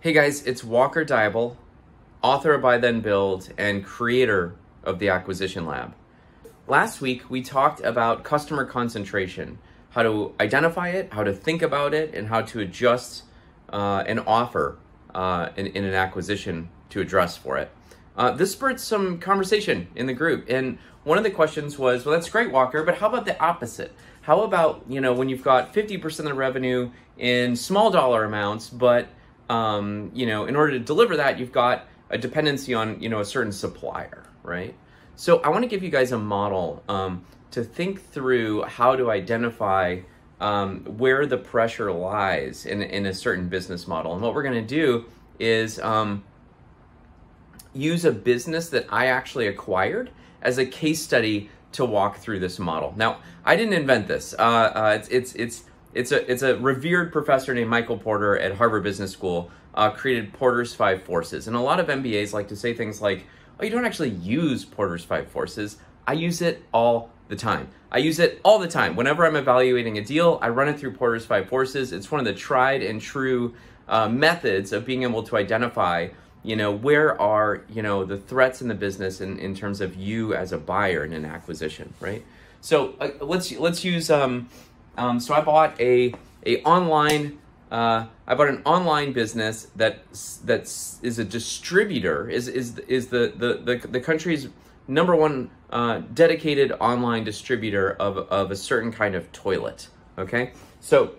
Hey guys, it's Walker Dybel, author of Buy Then Build and creator of the Acquisition Lab. Last week we talked about customer concentration, how to identify it, how to think about it, and how to adjust an offer in an acquisition to address for it. This spurred some conversation in the group, and one of the questions was, well, that's great, Walker, but how about the opposite? How about, when you've got 50% of the revenue in small dollar amounts, but in order to deliver that, you've got a dependency on, a certain supplier, right? So I want to give you guys a model to think through how to identify where the pressure lies in a certain business model. And what we're going to do is use a business that I actually acquired as a case study to walk through this model. Now, I didn't invent this. It's a revered professor named Michael Porter at Harvard Business School created Porter's 5 Forces. And a lot of MBAs like to say things like, oh, you don't actually use Porter's 5 Forces. I use it all the time. I use it all the time. Whenever I'm evaluating a deal, I run it through Porter's 5 Forces. It's one of the tried and true methods of being able to identify, where are, the threats in the business in terms of you as a buyer in an acquisition, right? So let's use, so I bought an online business that is a distributor, is the country's number one dedicated online distributor of a certain kind of toilet. Okay, so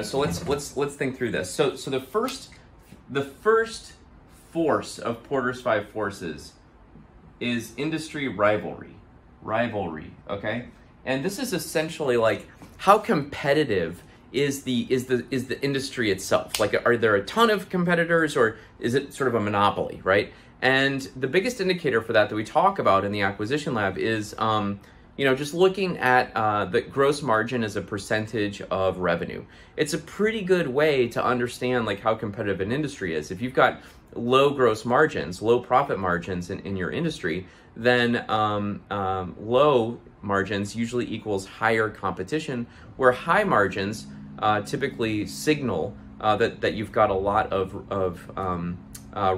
so let's think through this. So the first force of Porter's 5 Forces is industry rivalry. Okay, and this is essentially like how competitive is the industry itself? Like, are there a ton of competitors, or is it sort of a monopoly, right? And the biggest indicator for that we talk about in the Acquisition Lab is, just looking at the gross margin as a percentage of revenue. It's a pretty good way to understand like how competitive an industry is. If you've got low gross margins, low profit margins in your industry, then low margins usually equals higher competition, where high margins typically signal that you've got a lot of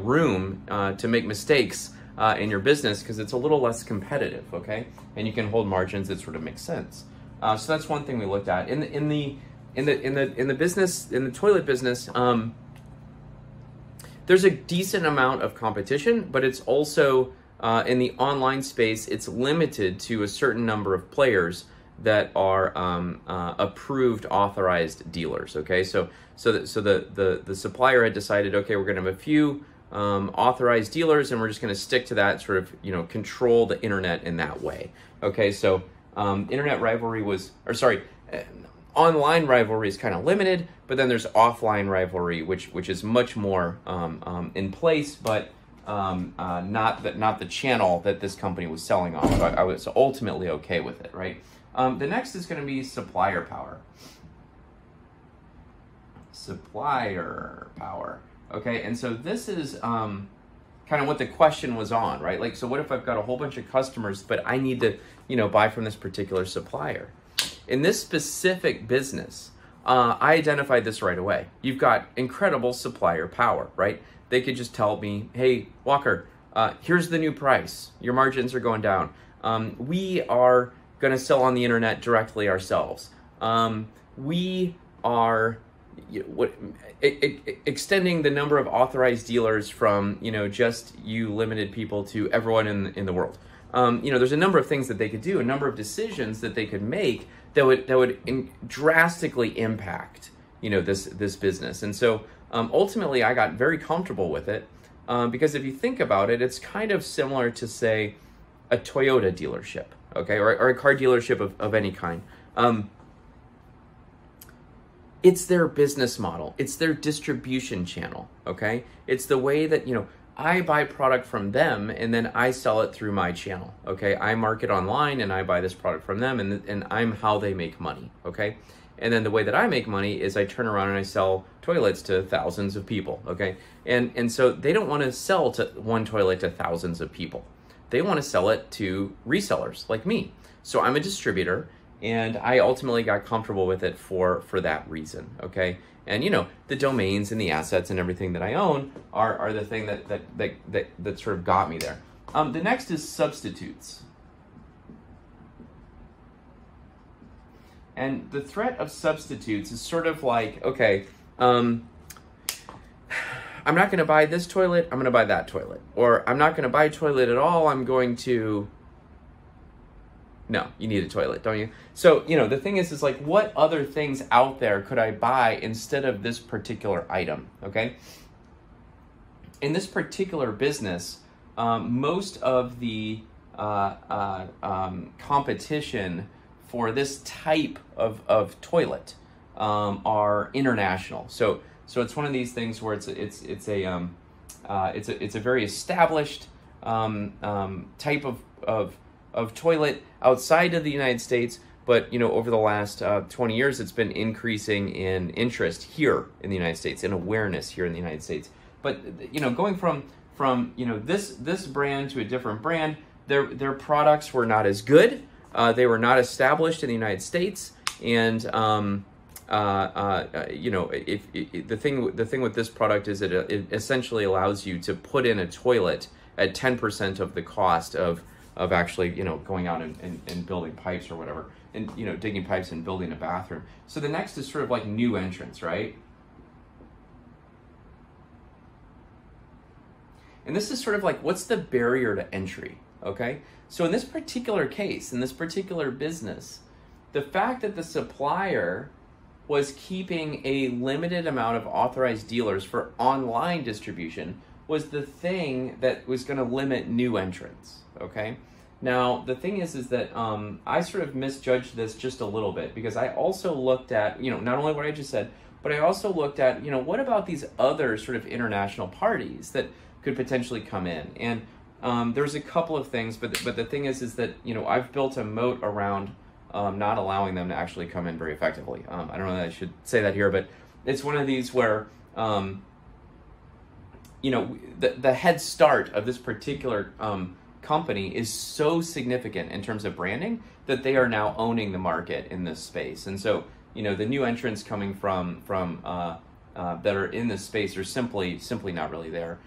room to make mistakes in your business because it's a little less competitive, okay? And you can hold margins that sort of make sense. So that's one thing we looked at. In the toilet business, there's a decent amount of competition, but it's also in the online space, it's limited to a certain number of players that are approved, authorized dealers. Okay, so the supplier had decided, okay, we're going to have a few authorized dealers, and we're just going to stick to that, sort of control the internet in that way. Okay, so online rivalry is kind of limited, but then there's offline rivalry, which is much more in place, but not the channel that this company was selling on. So I was ultimately okay with it, right? The next is going to be supplier power. Supplier power. Okay, and so this is kind of what the question was on, right? Like, so what if I've got a whole bunch of customers, but I need to, buy from this particular supplier? In this specific business, I identified this right away. You've got incredible supplier power, right? They could just tell me, hey, Walker, here's the new price. Your margins are going down. We are going to sell on the internet directly ourselves. We are extending the number of authorized dealers from, just you limited people to everyone in the world. There's a number of things that they could do, a number of decisions that they could make that would drastically impact, this business. And so ultimately I got very comfortable with it because if you think about it, it's kind of similar to, say, a Toyota dealership, okay, or a car dealership of any kind. It's their business model. It's their distribution channel, okay? It's the way that, I buy product from them and then I sell it through my channel, okay? I market online and I buy this product from them and I'm how they make money, okay? And then the way that I make money is I turn around and I sell toilets to thousands of people, okay? And so they don't want to sell to one toilet to thousands of people. They want to sell it to resellers like me. So I'm a distributor, and I ultimately got comfortable with it for that reason, okay? And the domains and the assets and everything that I own are the thing that sort of got me there. The next is substitutes. And the threat of substitutes is sort of like, okay, I'm not going to buy this toilet, I'm going to buy that toilet. Or I'm not going to buy a toilet at all, I'm going to... No, you need a toilet, don't you? So, the thing is like, what other things out there could I buy instead of this particular item, okay? In this particular business, most of the competition for this type of toilet are international. So it's one of these things where it's a very established type of toilet outside of the United States, but over the last 20 years, it's been increasing in interest here in the United States, in awareness here in the United States. But going from this brand to a different brand, their products were not as good. They were not established in the United States, and the thing with this product is that it essentially allows you to put in a toilet at 10% of the cost of actually going out and building pipes or whatever, and digging pipes and building a bathroom. So the next is sort of like new entrants, right? And this is sort of like, what's the barrier to entry, okay? So in this particular case, in this particular business, the fact that the supplier was keeping a limited amount of authorized dealers for online distribution was the thing that was going to limit new entrants, okay? Now, the thing is that I sort of misjudged this just a little bit, because I also looked at, not only what I just said, but I also looked at, what about these other sort of international parties that could potentially come in? And there's a couple of things, but the thing is that, I've built a moat around not allowing them to actually come in very effectively. I don't know that I should say that here, but it's one of these where, the head start of this particular company is so significant in terms of branding that they are now owning the market in this space. And so, the new entrants coming from that are in this space are simply not really there.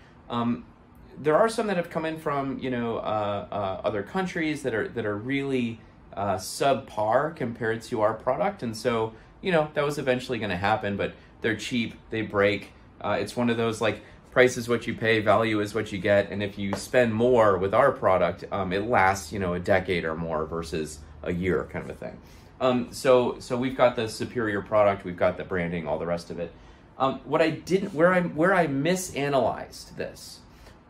There are some that have come in from other countries that are really subpar compared to our product, and so that was eventually going to happen. But they're cheap, they break. It's one of those like, price is what you pay, value is what you get, and if you spend more with our product, it lasts a decade or more versus a year, kind of a thing. So we've got the superior product, we've got the branding, all the rest of it. Where I misanalyzed this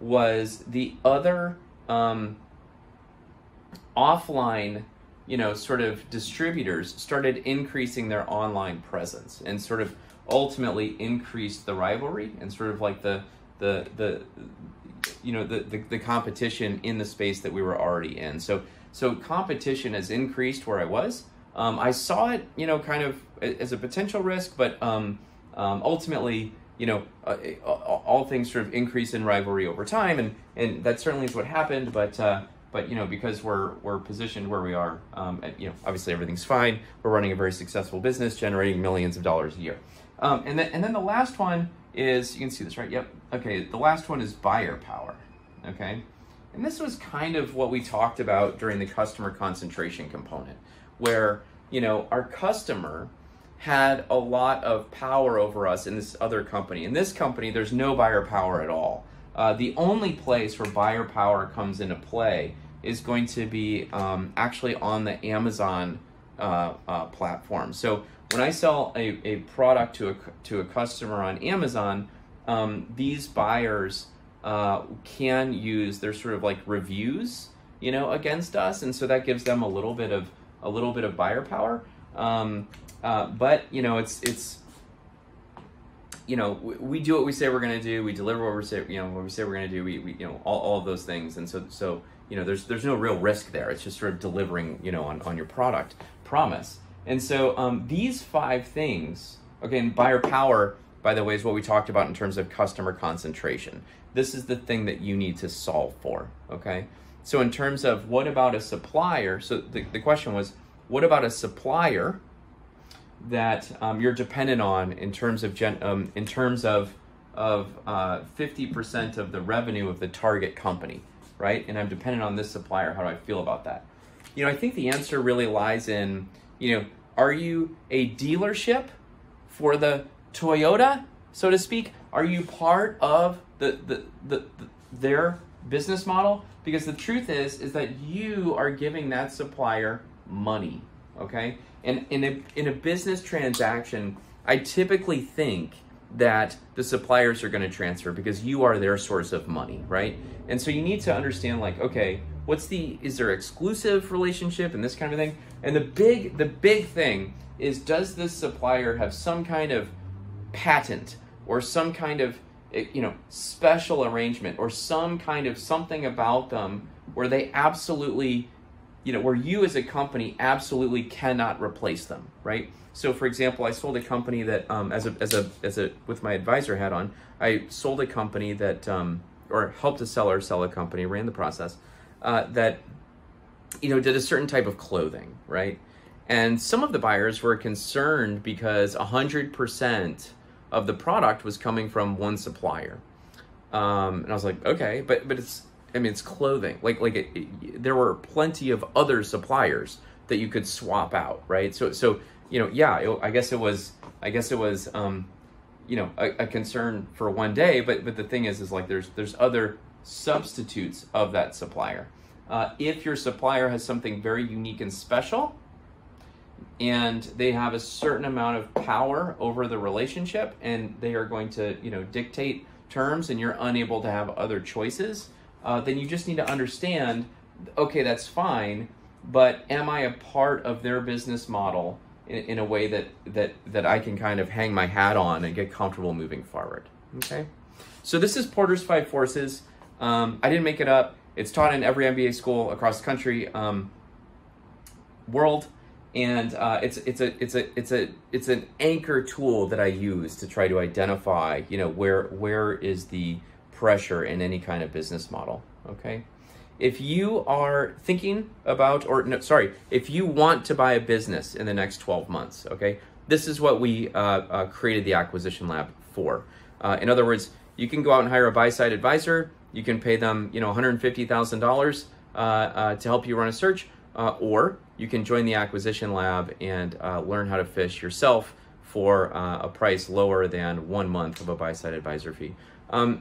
was the other offline, sort of distributors started increasing their online presence and sort of ultimately increased the rivalry and sort of like the competition in the space that we were already in. So competition has increased where I was. I saw it, kind of as a potential risk, but ultimately, all things sort of increase in rivalry over time, and that certainly is what happened. But because we're positioned where we are, obviously everything's fine. We're running a very successful business, generating millions of dollars a year. And then the last one is, you can see this, right? Yep. Okay, the last one is buyer power, okay? And this was kind of what we talked about during the customer concentration component, where, our customer had a lot of power over us in this other company. In this company, there's no buyer power at all. The only place where buyer power comes into play is going to be actually on the Amazon platform. So when I sell a product to a customer on Amazon, these buyers can use their sort of like reviews, against us, and so that gives them a little bit of buyer power. But it's we do what we say we're going to do. We deliver what we say we're going to do. We all of those things, and so there's no real risk there. It's just sort of delivering on your product promise. And so these 5 things, again, buyer power, by the way, is what we talked about in terms of customer concentration. This is the thing that you need to solve for, okay? So in terms of what about a supplier, so the question was, what about a supplier that you're dependent on in terms of 50% of the revenue of the target company, right? And I'm dependent on this supplier. How do I feel about that? I think the answer really lies in, are you a dealership for the Toyota, so to speak? Are you part of their business model? Because the truth is that you are giving that supplier money, okay? And in a business transaction, I typically think that the suppliers are going to transfer because you are their source of money, right? And so you need to understand, like, okay, is there exclusive relationship and this kind of thing? And the big thing is, does this supplier have some kind of patent or some kind of special arrangement or some kind of something about them where they absolutely, where you as a company absolutely cannot replace them, right? So for example, I sold a company that, with my advisor hat on, I sold a company that, or helped a seller sell a company, ran the process, that, did a certain type of clothing, right? And some of the buyers were concerned because 100% of the product was coming from one supplier. And I was like, okay, but it's clothing. There were plenty of other suppliers that you could swap out, right? So I guess it was a concern for one day, but the thing is like there's other substitutes of that supplier. If your supplier has something very unique and special, and they have a certain amount of power over the relationship, and they are going to dictate terms, and you're unable to have other choices, then you just need to understand, okay, that's fine, but am I a part of their business model in a way that I can kind of hang my hat on and get comfortable moving forward? Okay, so this is Porter's 5 Forces. I didn't make it up. It's taught in every MBA school across the country, world, and it's an anchor tool that I use to try to identify where is the pressure in any kind of business model. Okay, if you are thinking about, if you want to buy a business in the next 12 months, okay, this is what we created the Acquisition Lab for. In other words, you can go out and hire a buy-side advisor. You can pay them, $150,000 to help you run a search, or you can join the Acquisition Lab and learn how to fish yourself for a price lower than 1 month of a buy-side advisor fee.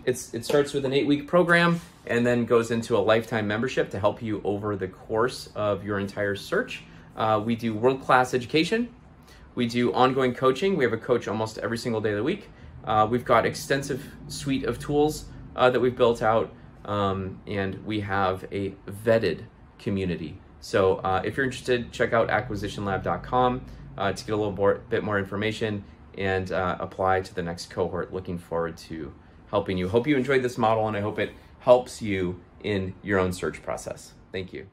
It starts with an 8-week program and then goes into a lifetime membership to help you over the course of your entire search. We do world-class education. We do ongoing coaching. We have a coach almost every single day of the week. We've got extensive suite of tools that we've built out, and we have a vetted community. So if you're interested, check out acquisitionlab.com to get a little bit more information and apply to the next cohort. Looking forward to helping you. Hope you enjoyed this model, and I hope it helps you in your own search process. Thank you.